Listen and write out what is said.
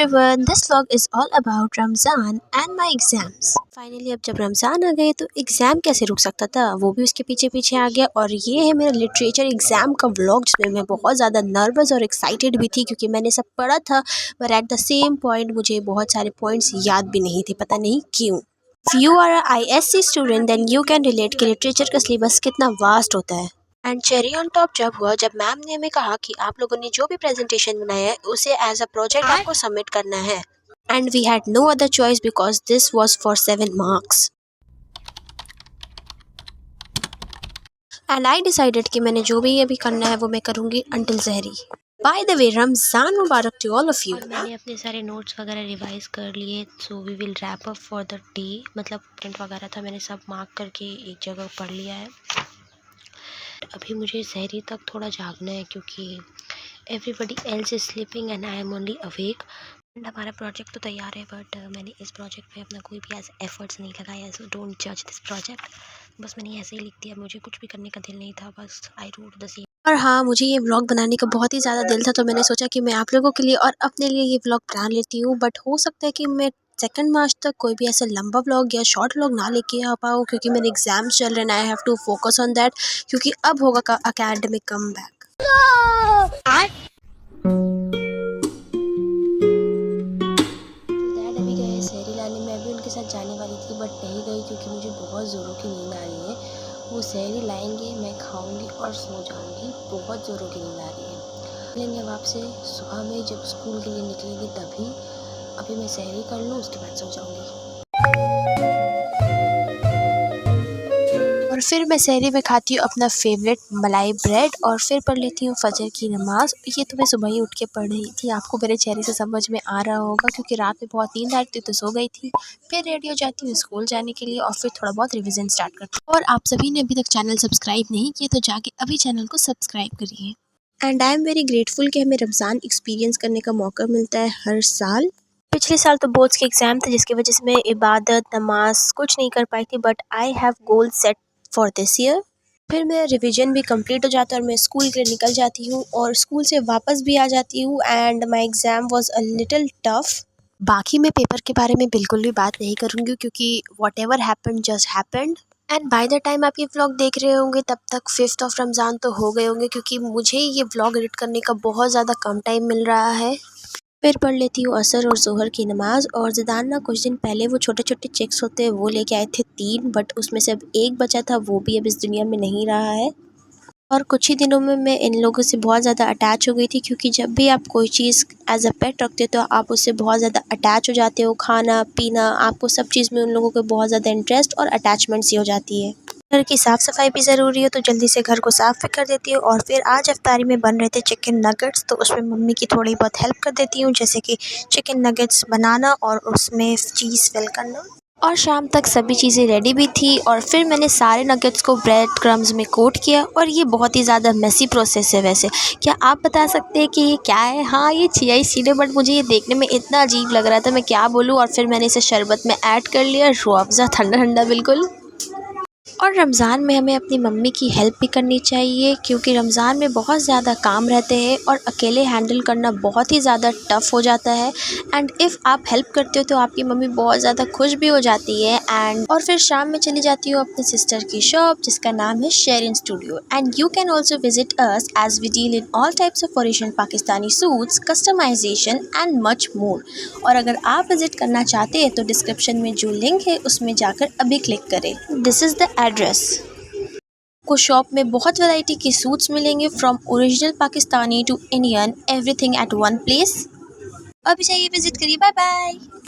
everyone, this vlog is all about Ramzan and my exams. Finally अब जब रमज़ान आ गए तो एग्ज़ाम कैसे रुक सकता था, वो भी उसके पीछे पीछे आ गया। और ये है मेरा लिटरेचर एग्ज़ाम का व्लॉग जिसमें मैं बहुत ज़्यादा नर्वस और एक्साइटेड भी थी क्योंकि मैंने सब पढ़ा था, but at the same point मुझे बहुत सारे पॉइंट्स याद भी नहीं थे, पता नहीं क्यों। If you are a ISC student then you can relate कि लिटरेचर का सिलेबस कितना वास्ट होता है। एंड चेरी ऑन टॉप जब हुआ जब मैम ने हमें कहा कि आप लोगों ने जो भी प्रेजेंटेशन बनाया है उसे एज अ प्रोजेक्ट आपको सबमिट करना है। And we had no other choice because this was for 7 marks. And I decided कि मैंने जो भी अभी करना है वो मैं करूँगी until sehri. By the way Ramzan Mubarak to all of you. मैंने अपने सारे नोट्स वगैरह रिवाइज कर लिए, so we will wrap up for the day. मतलब प्रिंट वगैरह था, मैंने सब मार्क करके एक जगह पढ़ लिया है। अभी मुझे सहरी तक थोड़ा जागना है क्योंकि everybody else is sleeping and I am only awake. And हमारा प्रोजेक्ट तो तैयार है बट मैंने इस प्रोजेक्ट पे अपना कोई भी ऐसे एफर्ट्स नहीं लगाया, सो डोंट जज दिस प्रोजेक्ट। बस मैंने ऐसे ही लिख दिया, मुझे कुछ भी करने का दिल नहीं था, बस आई रोट द सेम। और हाँ, मुझे ये व्लॉग बनाने का बहुत ही ज़्यादा दिल था तो मैंने सोचा कि मैं आप लोगों के लिए और अपने लिए ये व्लॉग बना लेती हूँ। बट हो सकता है कि मैं 2 मार्च तक कोई भी ऐसा लंबा व्लॉग या शॉर्ट व्लॉग ना लेके आ पाऊँ क्योंकि मेरे एग्जाम्स चल रहे हैं। I have to focus on that क्योंकि अब होगा का अकेडमिक कम बैक। अभी गए सहरी लाने, मैं भी उनके साथ जाने वाली थी बट नहीं गई क्योंकि मुझे बहुत ज़ोरों की नींद आ रही है। वो सहरी लाएंगे, मैं खाऊंगी और सो जाऊंगी, बहुत ज़ोरों की नींद आ रही है। मिलेंगे अब आपसे सुबह में जब स्कूल के लिए निकलेंगे तभी। अभी मैं सहरी कर लूँ, उसके बाद सो जाऊंगी। और फिर मैं सहरी में खाती हूँ अपना फेवरेट मलाई ब्रेड और फिर पढ़ लेती हूँ फजर की नमाज़। ये तो मैं सुबह ही उठ के पढ़ रही थी, आपको मेरे चेहरे से समझ में आ रहा होगा क्योंकि रात में बहुत नींद आ रही थी तो सो गई थी। फिर रेडी हो जाती हूँ स्कूल जाने के लिए और फिर थोड़ा बहुत रिविज़न स्टार्ट करती हूँ। और आप सभी ने अभी तक चैनल सब्सक्राइब नहीं किया तो जाके अभी चैनल को सब्सक्राइब करिए। And I am very grateful कि हमें रमज़ान एक्सपीरियंस करने का मौका मिलता है हर साल। पिछले साल तो बोर्ड्स के एग्ज़ाम थे जिसकी वजह से मैं इबादत नमाज कुछ नहीं कर पाई थी, but I have goal set for this year. फिर मेरा रिवीजन भी कंप्लीट हो जाता है और मैं स्कूल के लिए निकल जाती हूँ और स्कूल से वापस भी आ जाती हूँ। And my exam was a little tough. बाकी मैं पेपर के बारे में बिल्कुल भी बात नहीं करूँगी क्योंकि what ever happened just happened. And by the time आप ये व्लॉग देख रहे होंगे तब तक 5th ऑफ रमज़ान तो हो गए होंगे क्योंकि मुझे ये व्लॉग एडिट करने का बहुत ज़्यादा कम टाइम मिल रहा है। फिर पढ़ लेती हूँ असर और ज़ोहर की नमाज़। और ज़िदान ना कुछ दिन पहले वो छोटे छोटे चिक्स होते हैं वो लेके आए थे 3, बट उसमें से अब एक बचा था, वो भी अब इस दुनिया में नहीं रहा है। और कुछ ही दिनों में मैं इन लोगों से बहुत ज़्यादा अटैच हो गई थी क्योंकि जब भी आप कोई चीज़ एज अ पेट रखते हो तो आप उससे बहुत ज़्यादा अटैच हो जाते हो। खाना पीना, आपको सब चीज़ में उन लोगों को बहुत ज़्यादा इंटरेस्ट और अटैचमेंट सी हो जाती है। घर की साफ़ सफाई भी ज़रूरी है तो जल्दी से घर को साफ़ भी कर देती हूँ। और फिर आज इफ्तारी में बन रहे थे चिकन नगेट्स तो उसमें मम्मी की थोड़ी बहुत हेल्प कर देती हूँ, जैसे कि चिकन नगेट्स बनाना और उसमें चीज़ फिल करना। और शाम तक सभी चीज़ें रेडी भी थी और फिर मैंने सारे नगेट्स को ब्रेड क्रम्स में कोट किया। और ये बहुत ही ज़्यादा मेसी प्रोसेस है। वैसे क्या आप बता सकते हैं कि ये क्या है? हाँ, ये चिया सीड है, बट मुझे ये देखने में इतना अजीब लग रहा था, मैं क्या बोलूँ। और फिर मैंने इसे शरबत में ऐड कर लिया, रूह अफ़ज़ा ठंडा ठंडा बिल्कुल। और रमज़ान में हमें अपनी मम्मी की हेल्प भी करनी चाहिए क्योंकि रमज़ान में बहुत ज़्यादा काम रहते हैं और अकेले हैंडल करना बहुत ही ज़्यादा टफ़ हो जाता है। एंड इफ़ आप हेल्प करते हो तो आपकी मम्मी बहुत ज़्यादा खुश भी हो जाती है। एंड और फिर शाम में चली जाती हूँ अपनी सिस्टर की शॉप जिसका नाम है Sherin studio. And you can also visit us as we deal in all types of original Pakistani suits, customisation and much more. और अगर आप विजिट करना चाहते हैं तो डिस्क्रिप्शन में जो लिंक है उसमें जाकर अभी क्लिक करें। This is the address. को शॉप में बहुत वैरायटी के सूट्स मिलेंगे, from original Pakistani to Indian, everything at one place. अभी जाइए विजिट करिए। Bye bye.